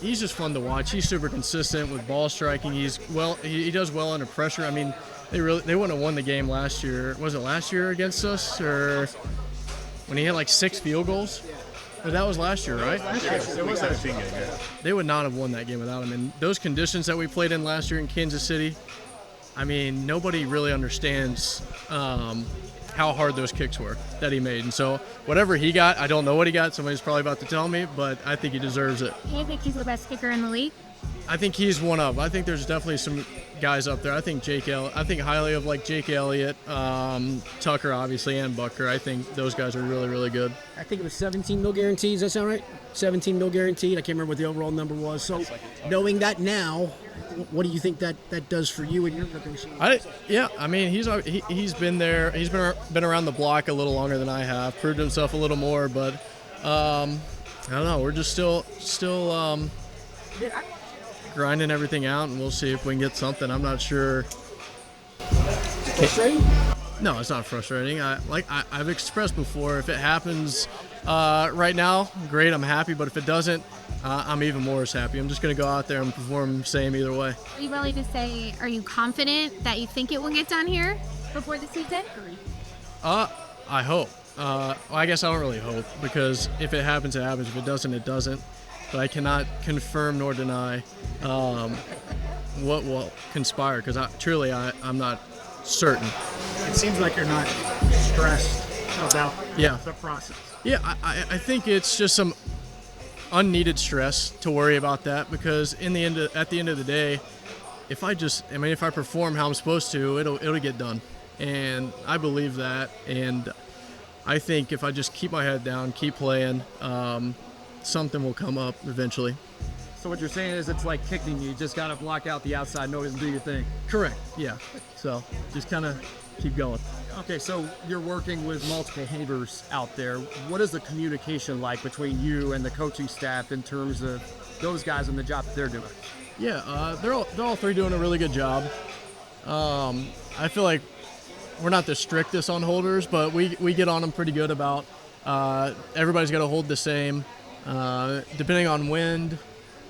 He's just fun to watch. He's super consistent with ball striking. He does well under pressure. I mean, they wouldn't have won the game last year. Was it last year against us, or when he had like 6 field goals? But that was last year, right? It was that game, yeah. They would not have won that game without him. And those conditions that we played in last year in Kansas City, I mean, nobody really understands how hard those kicks were that he made. And so whatever he got, I don't know what he got. Somebody's probably about to tell me, but I think he deserves it. Do you think he's the best kicker in the league? I think he's one of. I think there's definitely some guys up there. I think highly of like Jake Elliott, Tucker obviously, and Butker. I think those guys are really, really good. I think it was 17 mil guaranteed. Does that sound right? 17 mil guaranteed. I can't remember what the overall number was. So knowing that now, what do you think that does for you and your preparation? I mean, he's been there. He's been around the block a little longer than I have. Proved himself a little more, but I don't know. We're just still grinding everything out, and we'll see if we can get something. I'm not sure. Frustrating? No, it's not frustrating. I've expressed before, if it happens right now, great, I'm happy. But if it doesn't, I'm even more as happy. I'm just going to go out there and perform same either way. Are you ready to say, are you confident that you think it will get done here before the season? I hope. I guess I don't really hope, because if it happens, it happens. If it doesn't, it doesn't. But I cannot confirm nor deny what will conspire, because I'm not certain. It seems like you're not stressed about the process. Yeah, I think it's just some unneeded stress to worry about that, because at the end of the day, if I perform how I'm supposed to, it'll get done. And I believe that, and I think if I just keep my head down, keep playing, something will come up eventually. So what you're saying is it's like kicking. You just got to block out the outside noise and do your thing. Correct, yeah. So just kind of keep going. Okay, so you're working with multiple holders out there. What is the communication like between you and the coaching staff in terms of those guys and the job that they're doing? Yeah, they're all three doing a really good job. I feel like we're not the strictest on holders, but we get on them pretty good about everybody's got to hold the same. Depending on wind,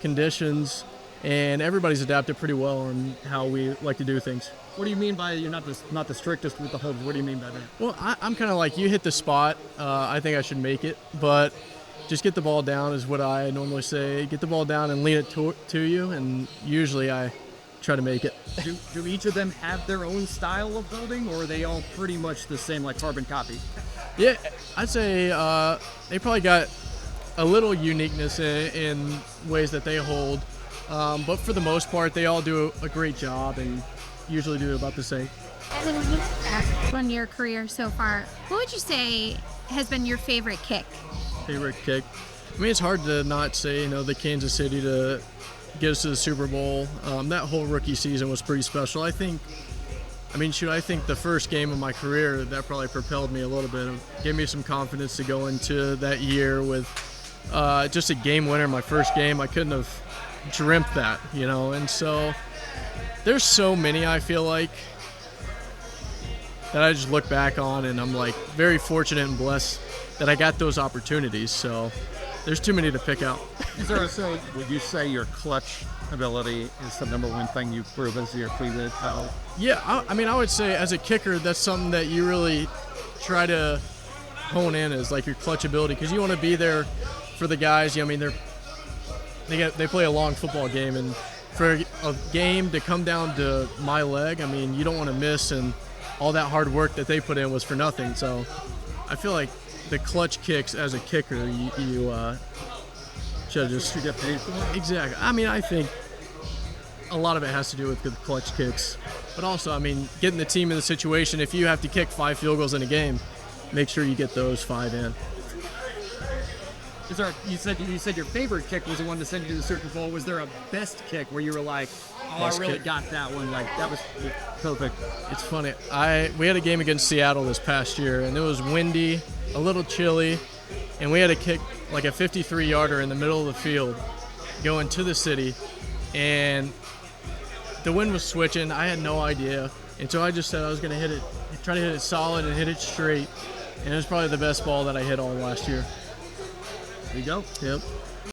conditions, and everybody's adapted pretty well on how we like to do things. What do you mean by you're not the strictest with the holders? What do you mean by that? Well, I'm kind of like, you hit the spot, I think I should make it, but just get the ball down is what I normally say. Get the ball down and lean it to you, and usually I try to make it. Do each of them have their own style of holding, or are they all pretty much the same, like carbon copy? Yeah, I'd say they probably got a little uniqueness in ways that they hold, but for the most part, they all do a great job and usually do about the same. Evan, when you look back on your career so far, what would you say has been your favorite kick? Favorite kick? I mean, it's hard to not say, the Kansas City to get us to the Super Bowl. That whole rookie season was pretty special. I think the first game of my career, that probably propelled me a little bit. It gave me some confidence to go into that year with just a game winner, my first game. I couldn't have dreamt that, and so there's so many, I feel like, that I just look back on, and I'm like very fortunate and blessed that I got those opportunities. So there's too many to pick out. Would you say your clutch ability is the number one thing you've proven as your previous title? Yeah, I would say as a kicker, that's something that you really try to hone in, is like your clutch ability, because you want to be there for the guys. They play a long football game, and for a game to come down to my leg, you don't want to miss, and all that hard work that they put in was for nothing. So I feel like the clutch kicks as a kicker, you should just get paid for it. Exactly. I think a lot of it has to do with the clutch kicks, but also, getting the team in the situation, if you have to kick 5 field goals in a game, make sure you get those 5 in. You said your favorite kick was the one to send you to the Super Bowl. Was there a best kick where you were like, I really got that one, like that was perfect? It's funny. We had a game against Seattle this past year, and it was windy, a little chilly, and we had to kick like a 53-yarder in the middle of the field going to the city, and the wind was switching. I had no idea, and so I just said I was going to try to hit it solid and hit it straight, and it was probably the best ball that I hit all last year. There you go. Yep.